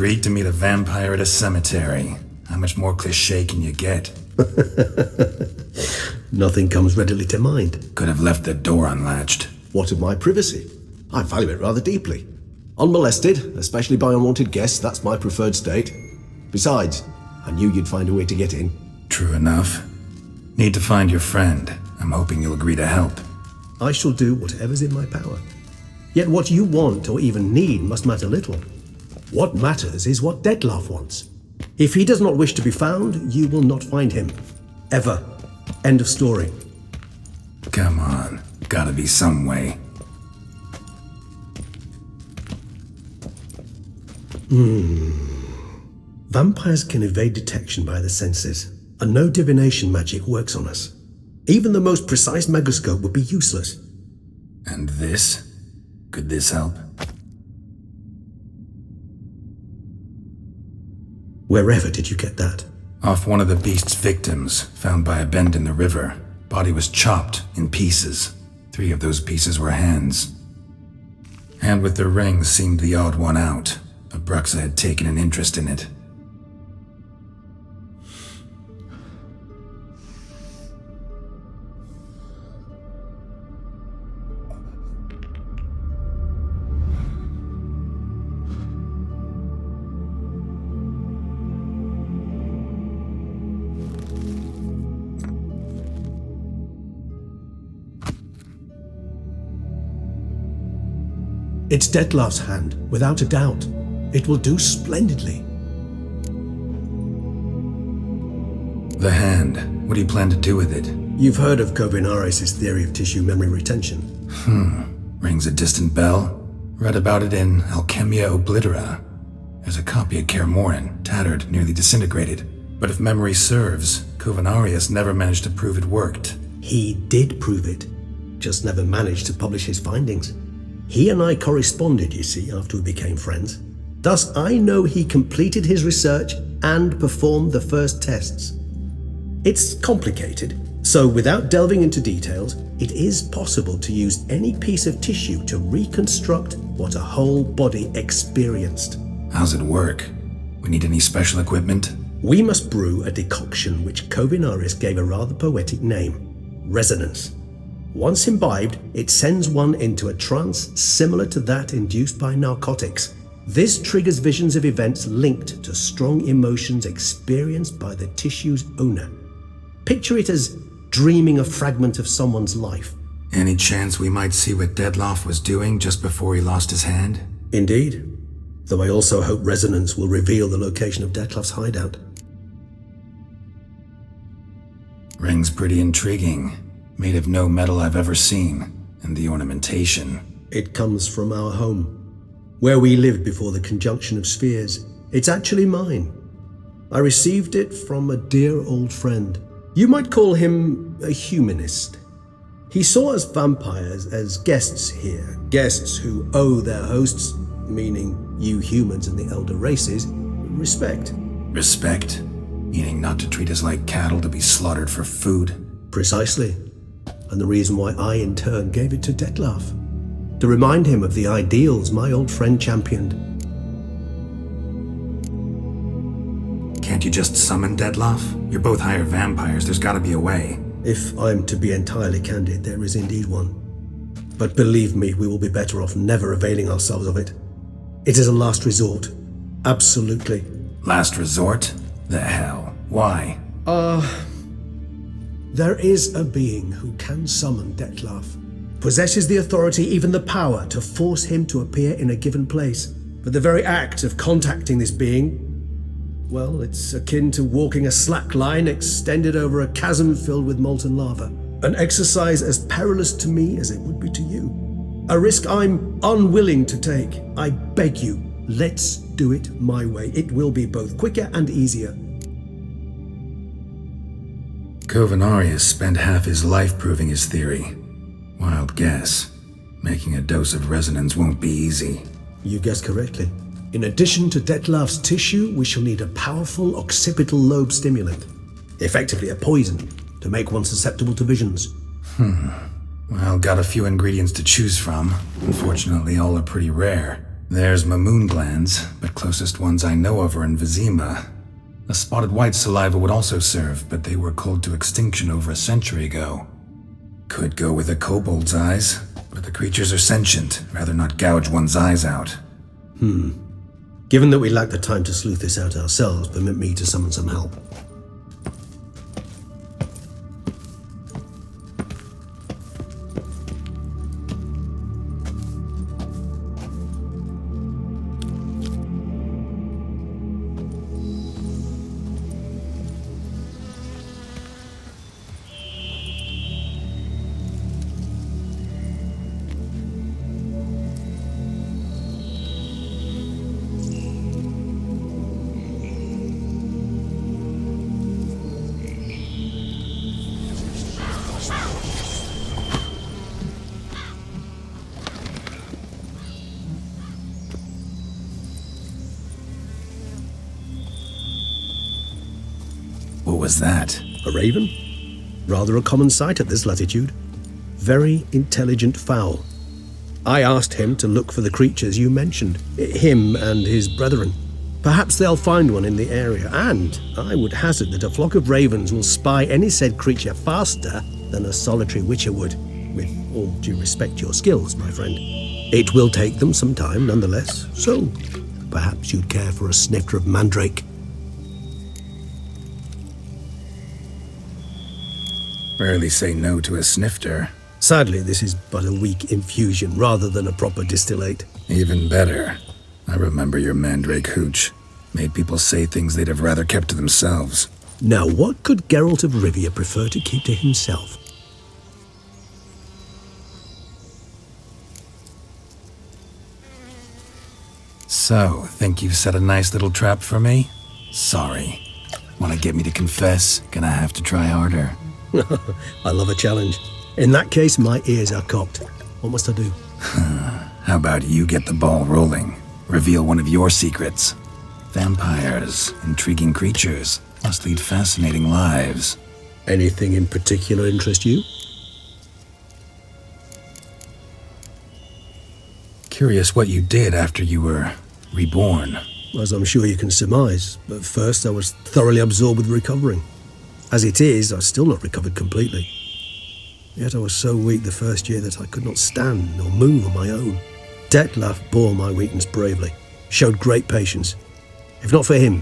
agreed to meet a vampire at a cemetery. How much more cliché can you get? Nothing comes readily to mind. Could have left the door unlatched. What of my privacy? I value it rather deeply. Unmolested, especially by unwanted guests, that's my preferred state. Besides, I knew you'd find a way to get in. True enough. Need to find your friend. I'm hoping you'll agree to help. I shall do whatever's in my power. Yet what you want or even need must matter little. What matters is what Detlef wants. If he does not wish to be found, you will not find him. Ever. End of story. Come on. Gotta be some way. Vampires can evade detection by the senses, and no divination magic works on us. Even the most precise megascope would be useless. And this? Could this help? Wherever did you get that? Off one of the beast's victims, found by a bend in the river. Body was chopped in pieces. 3 of those pieces were hands. Hand with the ring seemed the odd one out. Abruxa had taken an interest in it. It's Detlef's hand, without a doubt. It will do splendidly. The hand. What do you plan to do with it? You've heard of Kovinaris' theory of tissue memory retention. Rings a distant bell. Read about it in Alchemia Oblitera. There's a copy at Kaer Morhen, tattered, nearly disintegrated. But if memory serves, Kovinaris never managed to prove it worked. He did prove it, just never managed to publish his findings. He and I corresponded, you see, after we became friends. Thus, I know he completed his research and performed the first tests. It's complicated, so without delving into details, it is possible to use any piece of tissue to reconstruct what a whole body experienced. How's it work? We need any special equipment? We must brew a decoction which Kovinaris gave a rather poetic name: resonance. Once imbibed, it sends one into a trance similar to that induced by narcotics. This triggers visions of events linked to strong emotions experienced by the tissue's owner. Picture it as dreaming a fragment of someone's life. Any chance we might see what Detlef was doing just before he lost his hand? Indeed. Though I also hope resonance will reveal the location of Detlef's hideout. Ring's pretty intriguing. Made of no metal I've ever seen. And the ornamentation. It comes from our home, where we lived before the conjunction of spheres. It's actually mine. I received it from a dear old friend. You might call him a humanist. He saw us vampires as guests here, guests who owe their hosts, meaning you humans and the elder races, respect. Respect? Meaning not to treat us like cattle to be slaughtered for food? Precisely. And the reason why I in turn gave it to Detlef. To remind him of the ideals my old friend championed. Can't you just summon Detlef? You're both higher vampires, there's gotta be a way. If I'm to be entirely candid, there is indeed one. But believe me, we will be better off never availing ourselves of it. It is a last resort. Absolutely. Last resort? The hell? Why? There is a being who can summon Detlef. Possesses the authority, even the power, to force him to appear in a given place. But the very act of contacting this being, well, it's akin to walking a slack line extended over a chasm filled with molten lava. An exercise as perilous to me as it would be to you. A risk I'm unwilling to take. I beg you, let's do it my way. It will be both quicker and easier. Kovinaris spent half his life proving his theory. Wild guess. Making a dose of resonance won't be easy. You guessed correctly. In addition to Detlef's tissue, we shall need a powerful occipital lobe stimulant. Effectively a poison, to make one susceptible to visions. Well, got a few ingredients to choose from. Unfortunately, all are pretty rare. There's Mamoon glands, but closest ones I know of are in Vizima. A spotted white saliva would also serve, but they were cold to extinction over a century ago. Could go with a kobold's eyes, but the creatures are sentient. Rather not gouge one's eyes out. Given that we lack the time to sleuth this out ourselves, permit me to summon some help. What was that? A raven? Rather a common sight at this latitude. Very intelligent fowl. I asked him to look for the creatures you mentioned, him and his brethren. Perhaps they'll find one in the area, and I would hazard that a flock of ravens will spy any said creature faster than a solitary witcher would, with all due respect to your skills, my friend. It will take them some time, nonetheless, so perhaps you'd care for a snifter of mandrake. Rarely say no to a snifter. Sadly, this is but a weak infusion rather than a proper distillate. Even better. I remember your mandrake hooch. Made people say things they'd have rather kept to themselves. Now, what could Geralt of Rivia prefer to keep to himself? So, think you've set a nice little trap for me? Sorry. Want to get me to confess? Gonna have to try harder. I love a challenge. In that case, my ears are cocked. What must I do? How about you get the ball rolling? Reveal one of your secrets. Vampires, intriguing creatures, must lead fascinating lives. Anything in particular interest you? Curious what you did after you were reborn. As I'm sure you can surmise, but first I was thoroughly absorbed with recovering. As it is, I've still not recovered completely. Yet I was so weak the first year that I could not stand nor move on my own. Detlef bore my weakness bravely, showed great patience. If not for him,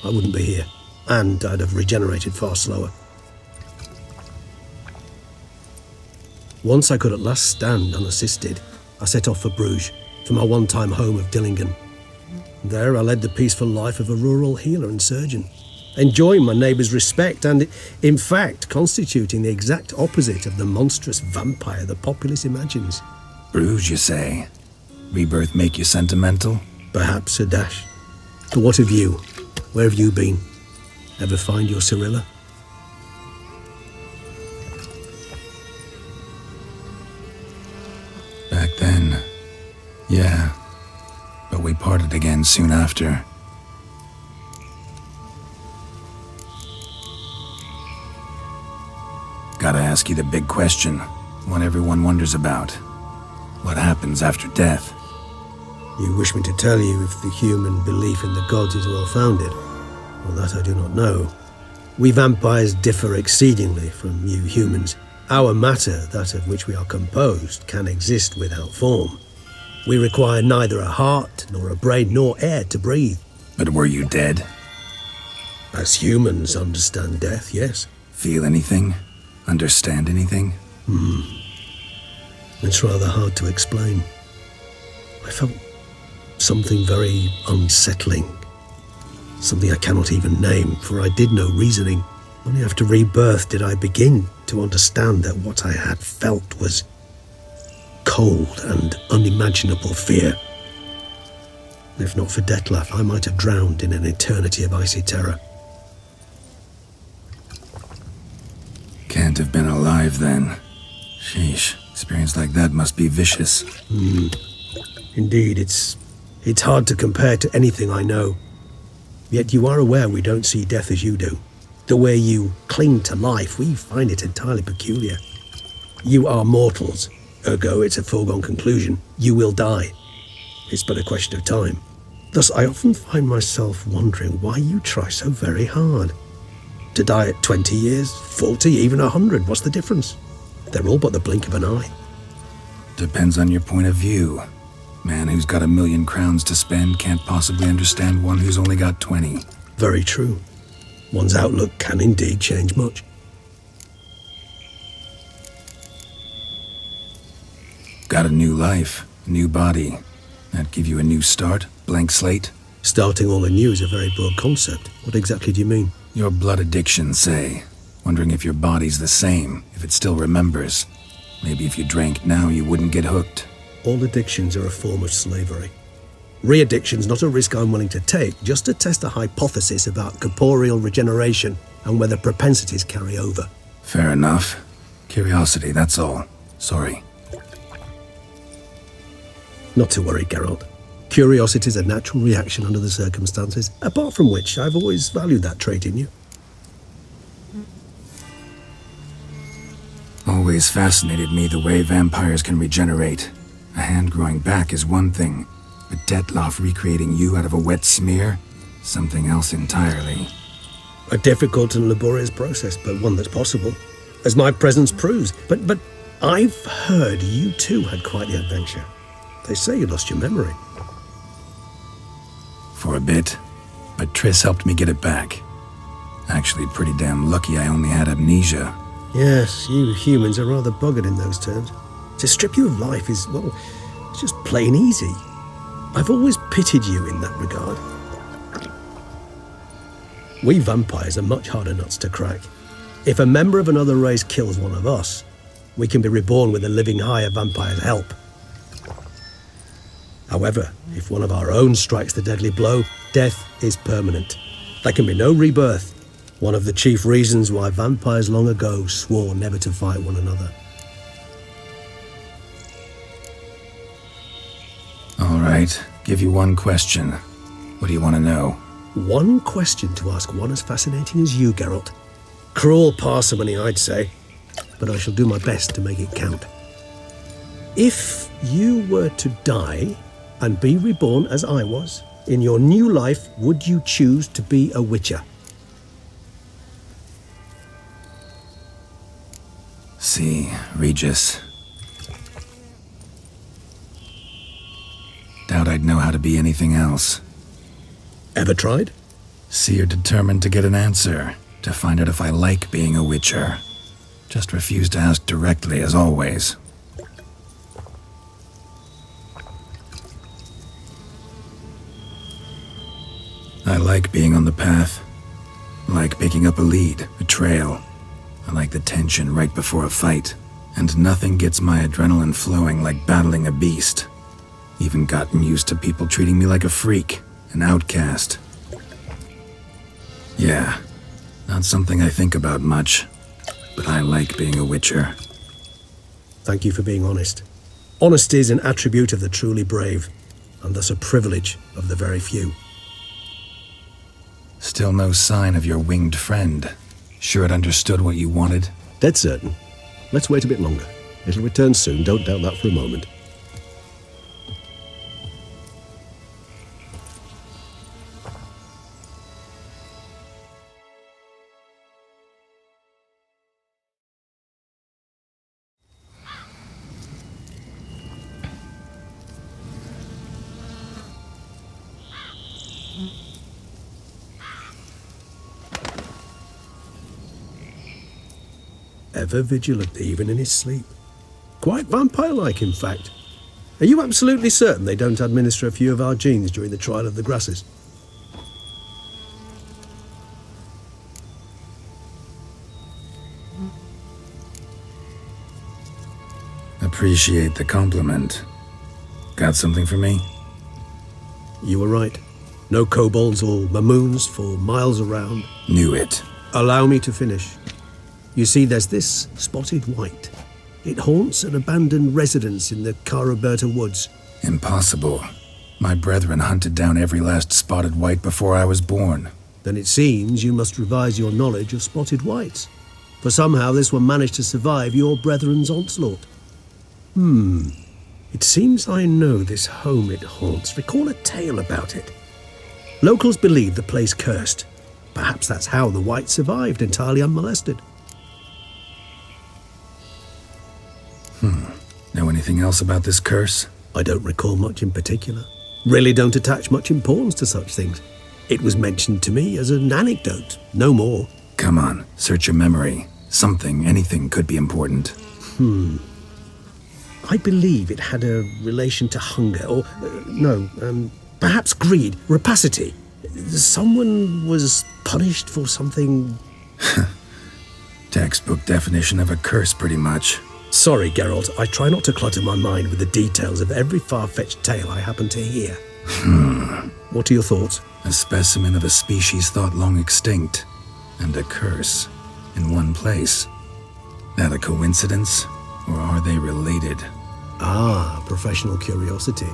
I wouldn't be here, and I'd have regenerated far slower. Once I could at last stand unassisted, I set off for Bruges, for my one-time home of Dillingen. There I led the peaceful life of a rural healer and surgeon, enjoying my neighbours' respect and, in fact, constituting the exact opposite of the monstrous vampire the populace imagines. Bruges, you say? Rebirth make you sentimental? Perhaps a dash. But what of you? Where have you been? Ever find your Cyrilla? Back then, yeah. But we parted again soon after. Gotta ask you the big question, one everyone wonders about. What happens after death? You wish me to tell you if the human belief in the gods is well founded? Well, that I do not know. We vampires differ exceedingly from you humans. Our matter, that of which we are composed, can exist without form. We require neither a heart, nor a brain, nor air to breathe. But were you dead? As humans understand death, yes. Feel anything? Understand anything? It's rather hard to explain. I felt something very unsettling. Something I cannot even name, for I did no reasoning. Only after rebirth did I begin to understand that what I had felt was cold and unimaginable fear. If not for Detlef, I might have drowned in an eternity of icy terror. Can't have been alive then. Sheesh, experience like that must be vicious. Indeed, it's hard to compare to anything I know. Yet you are aware we don't see death as you do. The way you cling to life, we find it entirely peculiar. You are mortals, ergo it's a foregone conclusion. You will die. It's but a question of time. Thus, I often find myself wondering why you try so very hard. To die at 20 years, 40, even 100, what's the difference? They're all but the blink of an eye. Depends on your point of view. Man who's got 1,000,000 crowns to spend can't possibly understand one who's only got 20. Very true. One's outlook can indeed change much. Got a new life, a new body. That give you a new start? Blank slate? Starting all anew is a very broad concept. What exactly do you mean? Your blood addiction, say. Wondering if your body's the same, if it still remembers. Maybe if you drank now, you wouldn't get hooked. All addictions are a form of slavery. Re-addiction's not a risk I'm willing to take, just to test a hypothesis about corporeal regeneration and whether propensities carry over. Fair enough. Curiosity, that's all. Sorry. Not to worry, Geralt. Curiosity is a natural reaction under the circumstances, apart from which I've always valued that trait in you. Always fascinated me the way vampires can regenerate. A hand growing back is one thing, but Detloff recreating you out of a wet smear? Something else entirely. A difficult and laborious process, but one that's possible, as my presence proves. But I've heard you too had quite the adventure. They say you lost your memory. For a bit, but Triss helped me get it back. Actually, pretty damn lucky I only had amnesia. Yes, you humans are rather buggered in those terms. To strip you of life is, well, it's just plain easy. I've always pitied you in that regard. We vampires are much harder nuts to crack. If a member of another race kills one of us, we can be reborn with a living higher vampire's help. However, if one of our own strikes the deadly blow, death is permanent. There can be no rebirth. One of the chief reasons why vampires long ago swore never to fight one another. All right, give you one question. What do you want to know? One question to ask one as fascinating as you, Geralt. Cruel parsimony, I'd say, but I shall do my best to make it count. If you were to die and be reborn as I was, in your new life, would you choose to be a witcher? See, Regis. Doubt I'd know how to be anything else. Ever tried? See, you're determined to get an answer, to find out if I like being a witcher. Just refuse to ask directly, as always. I like being on the path. I like picking up a lead, a trail. I like the tension right before a fight. And nothing gets my adrenaline flowing like battling a beast. Even gotten used to people treating me like a freak, an outcast. Yeah, not something I think about much, but I like being a witcher. Thank you for being honest. Honesty is an attribute of the truly brave, and thus a privilege of the very few. Still no sign of your winged friend. Sure it understood what you wanted? Dead certain. Let's wait a bit longer. It'll return soon, don't doubt that for a moment. Ever vigilant, even in his sleep. Quite vampire-like, in fact. Are you absolutely certain they don't administer a few of our genes during the trial of the grasses? Appreciate the compliment. Got something for me? You were right. No kobolds or mamoons for miles around. Knew it. Allow me to finish. You see, there's this spotted white. It haunts an abandoned residence in the Caraberta woods. Impossible. My brethren hunted down every last spotted white before I was born. Then it seems you must revise your knowledge of spotted whites. For somehow this one managed to survive your brethren's onslaught. It seems I know this home it haunts. Recall a tale about it. Locals believe the place cursed. Perhaps that's how the White survived entirely unmolested. Know anything else about this curse? I don't recall much in particular. Really don't attach much importance to such things. It was mentioned to me as an anecdote, no more. Come on, search your memory. Something, anything could be important. I believe it had a relation to hunger, or perhaps greed, rapacity. Someone was punished for something. Textbook definition of a curse, pretty much. Sorry, Geralt, I try not to clutter my mind with the details of every far-fetched tale I happen to hear. What are your thoughts? A specimen of a species thought long extinct, and a curse in one place. That a coincidence, or are they related? Ah, professional curiosity.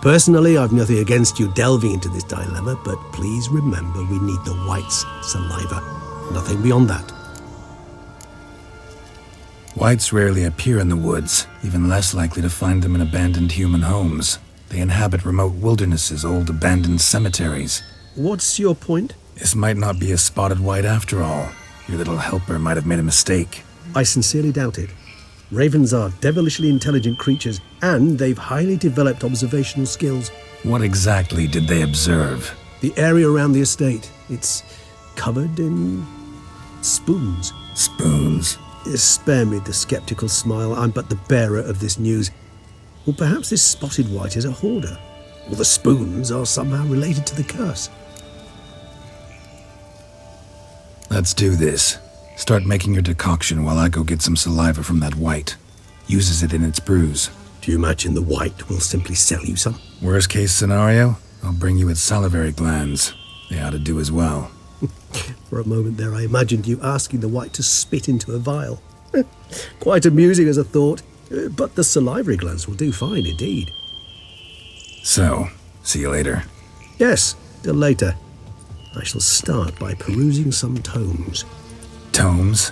Personally, I've nothing against you delving into this dilemma, but please remember we need the White's saliva. Nothing beyond that. Whites rarely appear in the woods, even less likely to find them in abandoned human homes. They inhabit remote wildernesses, old abandoned cemeteries. What's your point? This might not be a spotted white after all. Your little helper might have made a mistake. I sincerely doubt it. Ravens are devilishly intelligent creatures, and they've highly developed observational skills. What exactly did they observe? The area around the estate, it's covered in spoons. Spoons? Spare me the skeptical smile. I'm but the bearer of this news. Or perhaps this spotted white is a hoarder. Or the spoons are somehow related to the curse. Let's do this. Start making your decoction while I go get some saliva from that white. Uses it in its brews. Do you imagine the white will simply sell you some? Worst case scenario, I'll bring you its salivary glands. They ought to do as well. For a moment there, I imagined you asking the white to spit into a vial. Quite amusing as a thought, but the salivary glands will do fine indeed. So, see you later. Yes, till later. I shall start by perusing some tomes. Tomes?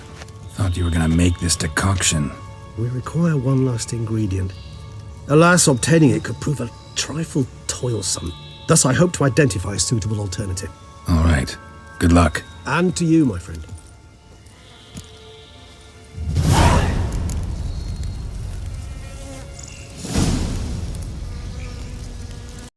Thought you were gonna make this decoction. We require one last ingredient. Alas, obtaining it could prove a trifle toilsome. Thus, I hope to identify a suitable alternative. All right. Good luck. And to you, my friend.